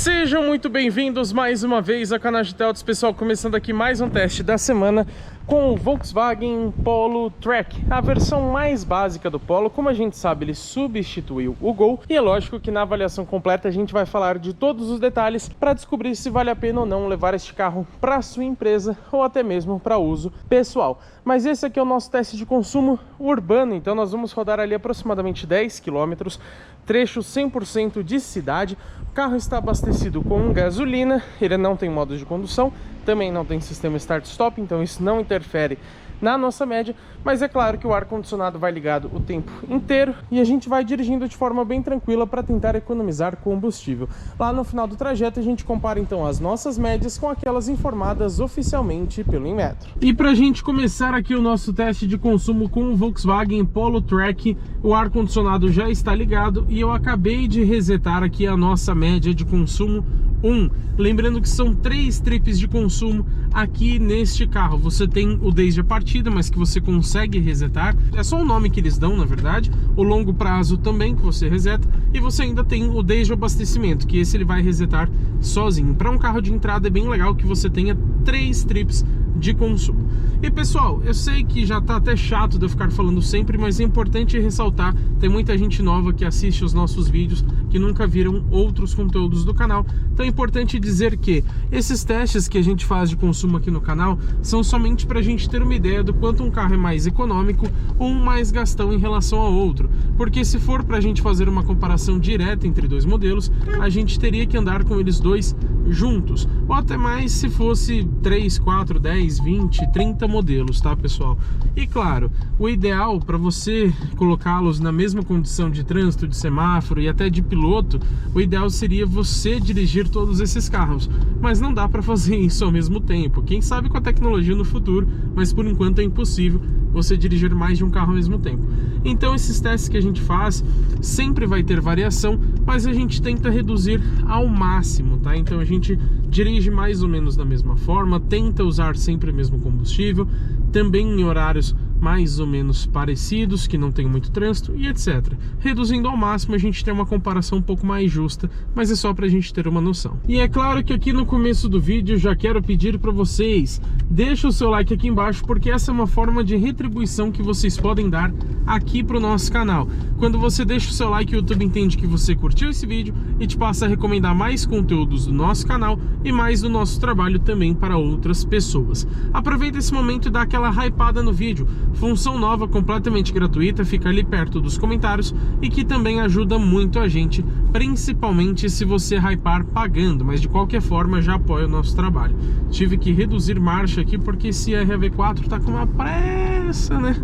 Sejam muito bem-vindos mais uma vez ao canal de Teltos, pessoal, começando aqui mais um teste da semana com o Volkswagen Polo Track, a versão mais básica do Polo. Como a gente sabe, ele substituiu o Gol e é lógico que na avaliação completa a gente vai falar de todos os detalhes para descobrir se vale a pena ou não levar este carro para sua empresa ou até mesmo para uso pessoal. Mas esse aqui é o nosso teste de consumo urbano, então nós vamos rodar ali aproximadamente 10 km, trecho 100% de cidade. O carro está abastecido com gasolina, ele não tem modo de condução, também não tem sistema start-stop, então isso não interfere na nossa média, mas é claro que o ar-condicionado vai ligado o tempo inteiro e a gente vai dirigindo de forma bem tranquila para tentar economizar combustível. Lá no final do trajeto a gente compara então as nossas médias com aquelas informadas oficialmente pelo Inmetro. E para a gente começar aqui o nosso teste de consumo com o Volkswagen Polo Track, o ar-condicionado já está ligado e eu acabei de resetar aqui a nossa média de consumo 1. Lembrando que são 3 trips de consumo aqui neste carro. Você tem o desde a partida, mas que você consegue resetar. É só o nome que eles dão, na verdade. O longo prazo também, que você reseta. E você ainda tem o desde o abastecimento, que esse ele vai resetar sozinho. Para um carro de entrada é bem legal que você tenha 3 trips de consumo. E pessoal, eu sei que já tá até chato de eu ficar falando sempre, mas é importante ressaltar, tem muita gente nova que assiste os nossos vídeos, que nunca viram outros conteúdos do canal, então é importante dizer que esses testes que a gente faz de consumo aqui no canal são somente para a gente ter uma ideia do quanto um carro é mais econômico ou um mais gastão em relação ao outro, porque se for para a gente fazer uma comparação direta entre dois modelos, a gente teria que andar com eles dois juntos, ou até mais se fosse 3, 4, 10, 20, 30 modelos, tá pessoal? E claro, o ideal para você colocá-los na mesma condição de trânsito, de semáforo e até de piloto, o ideal seria você dirigir todos esses carros, mas não dá para fazer isso ao mesmo tempo. Quem sabe com a tecnologia no futuro, mas por enquanto é impossível você dirigir mais de um carro ao mesmo tempo. Então esses testes que a gente faz sempre vai ter variação, mas a gente tenta reduzir ao máximo, tá? Então a gente dirige mais ou menos da mesma forma, tenta usar sempre o mesmo combustível, também em horários mais ou menos parecidos, que não tem muito trânsito e etc. Reduzindo ao máximo, a gente tem uma comparação um pouco mais justa, mas é só pra gente ter uma noção. E é claro que aqui no começo do vídeo já quero pedir para vocês, deixa o seu like aqui embaixo, porque essa é uma forma de retribuição que vocês podem dar aqui pro nosso canal. Quando você deixa o seu like, o YouTube entende que você curtiu esse vídeo e te passa a recomendar mais conteúdos do nosso canal e mais do nosso trabalho também para outras pessoas. Aproveita esse momento e dá aquela hypada no vídeo. Função nova, completamente gratuita, fica ali perto dos comentários e que também ajuda muito a gente, principalmente se você hypar pagando, mas de qualquer forma já apoia o nosso trabalho. Tive que reduzir marcha aqui porque esse RAV4 tá com uma pressa, né?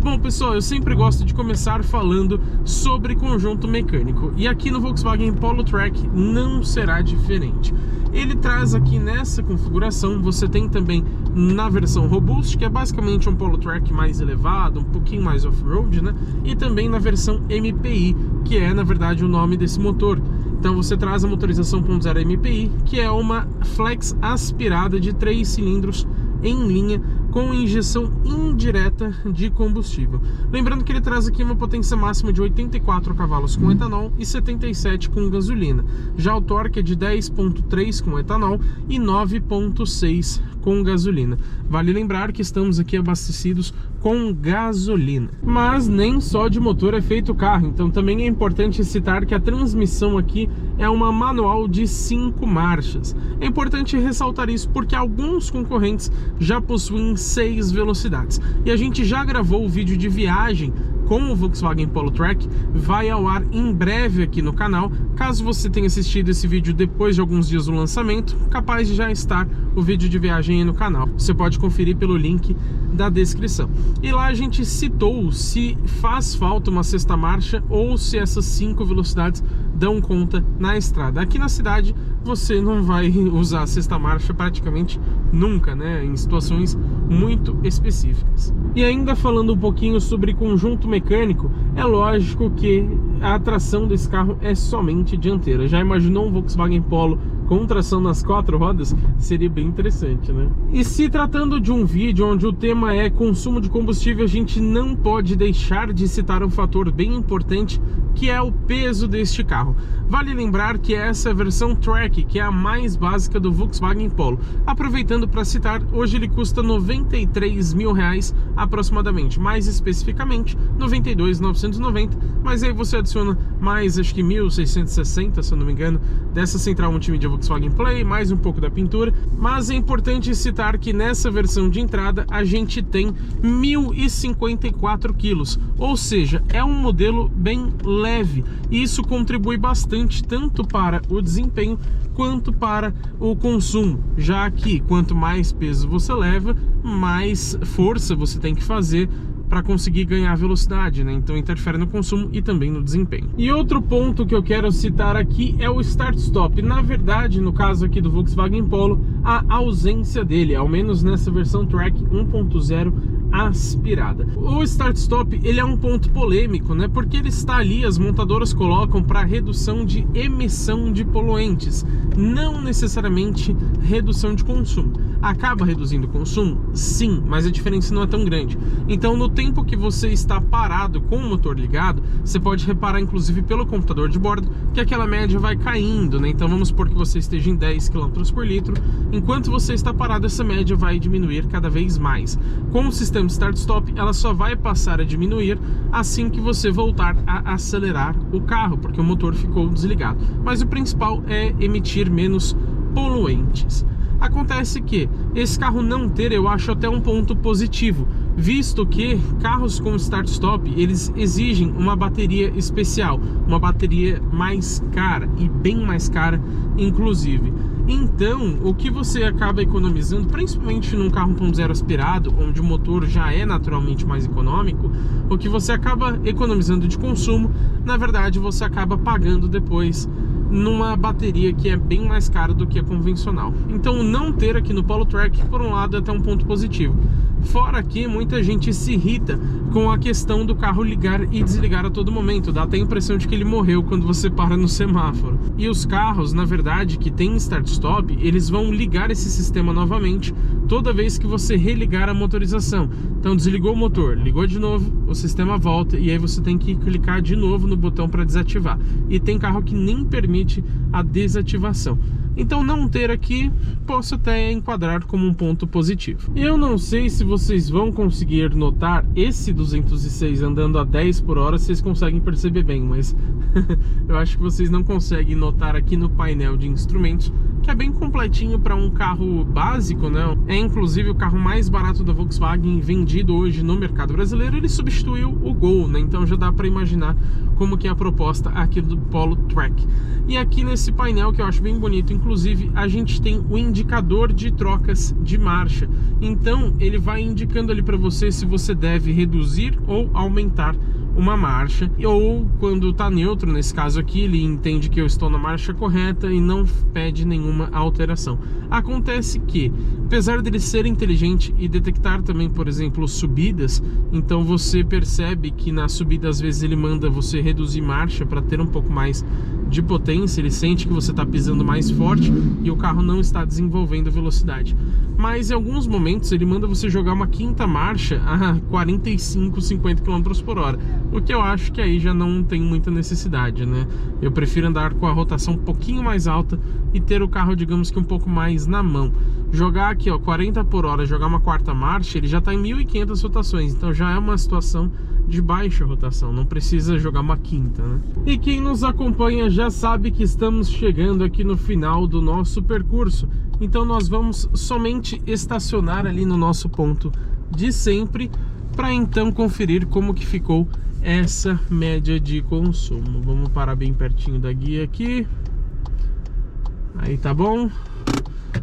Bom pessoal, eu sempre gosto de começar falando sobre conjunto mecânico e aqui no Volkswagen Polo Track não será diferente. Ele traz aqui nessa configuração, você tem também na versão Robust, que é basicamente um Polo Track mais elevado, um pouquinho mais off-road, né? E também na versão MPI, que é na verdade o nome desse motor. Então você traz a motorização 1.0 MPI, que é uma flex aspirada de 3 cilindros em linha com injeção indireta de combustível. Lembrando que ele traz aqui uma potência máxima de 84 cavalos com etanol e 77 com gasolina. Já o torque é de 10.3 com etanol e 9.6 com gasolina. Vale lembrar que estamos aqui abastecidos com gasolina. Mas nem só de motor é feito o carro, então também é importante citar que a transmissão aqui é uma manual de 5 marchas. É importante ressaltar isso porque alguns concorrentes já possuem 6 velocidades. E a gente já gravou o vídeo de viagem com o Volkswagen Polo Track, vai ao ar em breve aqui no canal. Caso você tenha assistido esse vídeo depois de alguns dias do lançamento, capaz de já estar o vídeo de viagem aí no canal. Você pode conferir pelo link da descrição. E lá a gente citou se faz falta uma sexta marcha ou se essas 5 velocidades dão conta na estrada. Aqui na cidade você não vai usar a sexta marcha praticamente nunca, né? Em situações muito específicas. E ainda falando um pouquinho sobre conjunto mecânico, é lógico que a tração desse carro é somente dianteira. Já imaginou um Volkswagen Polo com tração nas 4 rodas? Seria bem interessante, né? E se tratando de um vídeo onde o tema é consumo de combustível, a gente não pode deixar de citar um fator bem importante, que é o peso deste carro. Vale lembrar que essa é a versão Track, que é a mais básica do Volkswagen Polo. Aproveitando para citar, hoje ele custa R$ 93 mil aproximadamente, mais especificamente R$ 92.990, mas aí você adiciona mais, acho que 1.660, se eu não me engano, dessa central multimídia Volkswagen Play, mais um pouco da pintura. Mas é importante citar que nessa versão de entrada a gente tem 1.054 quilos, ou seja, é um modelo bem leve, e isso contribui bastante tanto para o desempenho quanto para o consumo, já que quanto mais peso você leva, mais força você tem que fazer para conseguir ganhar velocidade, né? Então interfere no consumo e também no desempenho. E outro ponto que eu quero citar aqui é o Start-Stop. Na verdade, no caso aqui do Volkswagen Polo, a ausência dele, ao menos nessa versão Track 1.0 aspirada. O Start-Stop, ele é um ponto polêmico, né? Porque ele está ali, as montadoras colocam para redução de emissão de poluentes, não necessariamente redução de consumo. Acaba reduzindo o consumo? Sim, mas a diferença não é tão grande. Então, no tempo que você está parado com o motor ligado, você pode reparar, inclusive pelo computador de bordo, que aquela média vai caindo, né? Então vamos supor que você esteja em 10 km por litro. Enquanto você está parado, essa média vai diminuir cada vez mais. Com o sistema Start-Stop, ela só vai passar a diminuir assim que você voltar a acelerar o carro, porque o motor ficou desligado. Mas o principal é emitir menos poluentes. Acontece que esse carro não ter, eu acho até um ponto positivo, visto que carros com Start-Stop, eles exigem uma bateria especial, uma bateria mais cara, e bem mais cara, inclusive. Então, o que você acaba economizando, principalmente num carro 1.0 aspirado, onde o motor já é naturalmente mais econômico, o que você acaba economizando de consumo, na verdade, você acaba pagando depois numa bateria que é bem mais cara do que a convencional. Então, não ter aqui no Polo Track, por um lado, é até um ponto positivo. Fora que muita gente se irrita com a questão do carro ligar e desligar a todo momento. Dá até a impressão de que ele morreu quando você para no semáforo. E os carros, na verdade, que tem Start-Stop, eles vão ligar esse sistema novamente toda vez que você religar a motorização. Então desligou o motor, ligou de novo, o sistema volta e aí você tem que clicar de novo no botão para desativar. E tem carro que nem permite a desativação. Então não ter aqui, posso até enquadrar como um ponto positivo. Eu não sei se vocês vão conseguir notar esse 206 andando a 10 por hora, vocês conseguem perceber bem, mas eu acho que vocês não conseguem notar aqui no painel de instrumentos, que é bem completinho para um carro básico, né? É inclusive o carro mais barato da Volkswagen vendido hoje no mercado brasileiro. Ele substituiu o Gol, né? Então já dá para imaginar como que é a proposta aqui do Polo Track. E aqui nesse painel, que eu acho bem bonito, inclusive, a gente tem o indicador de trocas de marcha. Então ele vai indicando ali para você se você deve reduzir ou aumentar uma marcha, ou quando está neutro, nesse caso aqui, ele entende que eu estou na marcha correta e não pede nenhuma alteração. Acontece que, apesar dele ser inteligente e detectar também, por exemplo, subidas, então você percebe que na subida às vezes ele manda você reduzir marcha para ter um pouco mais de potência, ele sente que você está pisando mais forte e o carro não está desenvolvendo velocidade. Mas em alguns momentos ele manda você jogar uma quinta marcha a 45, 50 km por hora, o que eu acho que aí já não tem muita necessidade, né? Eu prefiro andar com a rotação um pouquinho mais alta e ter o carro, digamos que um pouco mais na mão. Jogar aqui, ó, 40 por hora, jogar uma quarta marcha, ele já está em 1.500 rotações, então já é uma situação de baixa rotação, não precisa jogar uma quinta, né? E quem nos acompanha já sabe que estamos chegando aqui no final do nosso percurso, então nós vamos somente estacionar ali no nosso ponto de sempre, para então conferir como que ficou essa média de consumo. Vamos parar bem pertinho da guia aqui. Aí tá bom.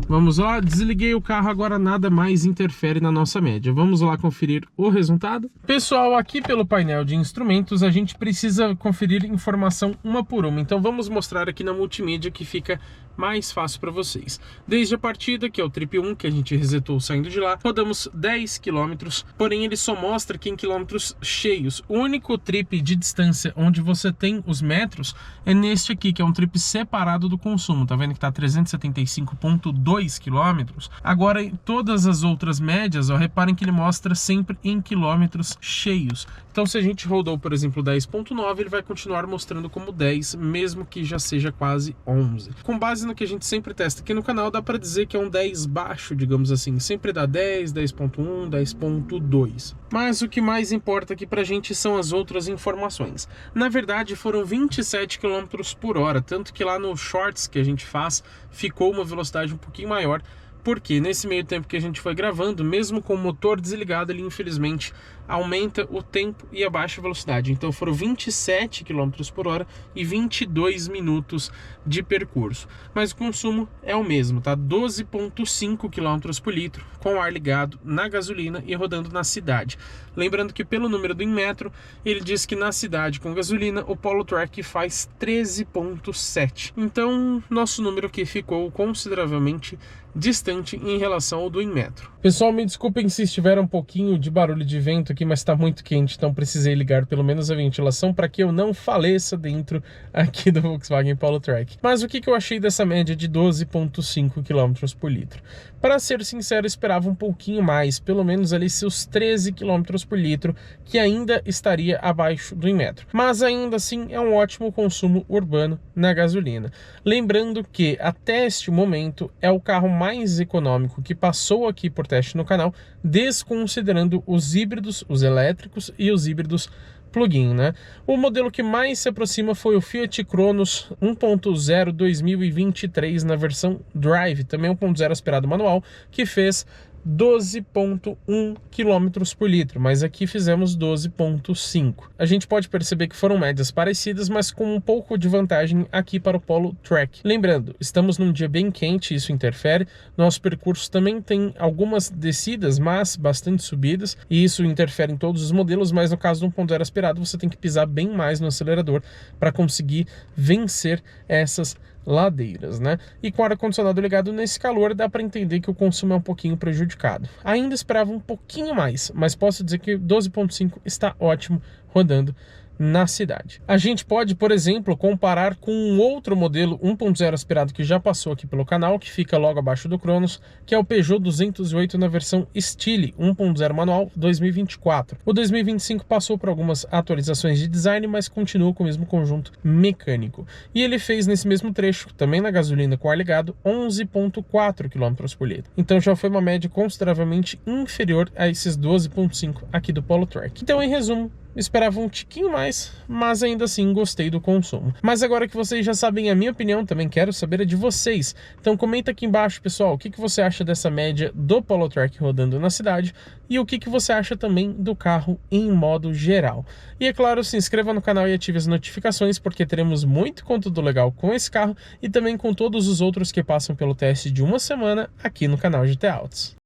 Vamos lá, desliguei o carro, agora nada mais interfere na nossa média. Vamos lá conferir o resultado. Pessoal, aqui pelo painel de instrumentos a gente precisa conferir informação uma por uma. Então vamos mostrar aqui na multimídia que fica mais fácil para vocês. Desde a partida, que é o trip 1, que a gente resetou saindo de lá, rodamos 10 km, porém ele só mostra aqui em quilômetros cheios. O único trip de distância onde você tem os metros é neste aqui, que é um trip separado do consumo. Tá vendo que tá 375,2 2 km. Agora, em todas as outras médias, ó, reparem que ele mostra sempre em quilômetros cheios. Então, se a gente rodou, por exemplo, 10.9, ele vai continuar mostrando como 10, mesmo que já seja quase 11. Com base no que a gente sempre testa aqui no canal, dá para dizer que é um 10 baixo, digamos assim. Sempre dá 10, 10.1, 10.2. Mas o que mais importa aqui pra gente são as outras informações. Na verdade, foram 27 km por hora, tanto que lá no Shorts que a gente faz, ficou uma velocidade um pouquinho maior, porque nesse meio tempo que a gente foi gravando, mesmo com o motor desligado, ele infelizmente aumenta o tempo e abaixa a velocidade. Então foram 27 km por hora e 22 minutos de percurso. Mas o consumo é o mesmo, tá? 12,5 km por litro, com o ar ligado na gasolina e rodando na cidade. Lembrando que pelo número do Inmetro, ele diz que na cidade com gasolina, o Polo Trek faz 13,7. Então, nosso número aqui ficou consideravelmente distante em relação ao do Inmetro. Pessoal, me desculpem se estiver um pouquinho de barulho de vento aqui, mas está muito quente, então precisei ligar pelo menos a ventilação para que eu não faleça dentro aqui do Volkswagen Polo Trek. Mas o que eu achei dessa média de 12,5 km por litro? Para ser sincero, eu esperava um pouquinho mais, pelo menos ali seus 13 km por litro, que ainda estaria abaixo do Inmetro. Mas ainda assim é um ótimo consumo urbano na gasolina. Lembrando que até este momento é o carro mais econômico que passou aqui por teste no canal, desconsiderando os híbridos, os elétricos e os híbridos plug-in, né? O modelo que mais se aproxima foi o Fiat Cronos 1.0 2023 na versão Drive, também 1.0 aspirado manual, que fez 12,1 km por litro, mas aqui fizemos 12,5. A gente pode perceber que foram médias parecidas, mas com um pouco de vantagem aqui para o Polo Trek. Lembrando, estamos num dia bem quente, isso interfere. Nosso percurso também tem algumas descidas, mas bastante subidas, e isso interfere em todos os modelos, mas no caso do 1.0 aspirado, você tem que pisar bem mais no acelerador para conseguir vencer essas ladeiras, né? E com o ar-condicionado ligado nesse calor, dá para entender que o consumo é um pouquinho prejudicado. Ainda esperava um pouquinho mais, mas posso dizer que 12,5 está ótimo rodando na cidade. A gente pode, por exemplo, comparar com um outro modelo 1.0 aspirado que já passou aqui pelo canal, que fica logo abaixo do Cronos, que é o Peugeot 208 na versão Stile 1.0 manual 2024. O 2025 passou por algumas atualizações de design, mas continua com o mesmo conjunto mecânico. E ele fez nesse mesmo trecho, também na gasolina com ar ligado, 11,4 km por litro. Então já foi uma média consideravelmente inferior a esses 12,5 aqui do Polo Trek. Então, em resumo, esperava um tiquinho mais, mas ainda assim gostei do consumo. Mas agora que vocês já sabem a minha opinião, também quero saber a de vocês. Então comenta aqui embaixo, pessoal, o que você acha dessa média do Polo Trek rodando na cidade e o que você acha também do carro em modo geral. E é claro, se inscreva no canal e ative as notificações, porque teremos muito conteúdo legal com esse carro e também com todos os outros que passam pelo teste de uma semana aqui no canal GT Autos.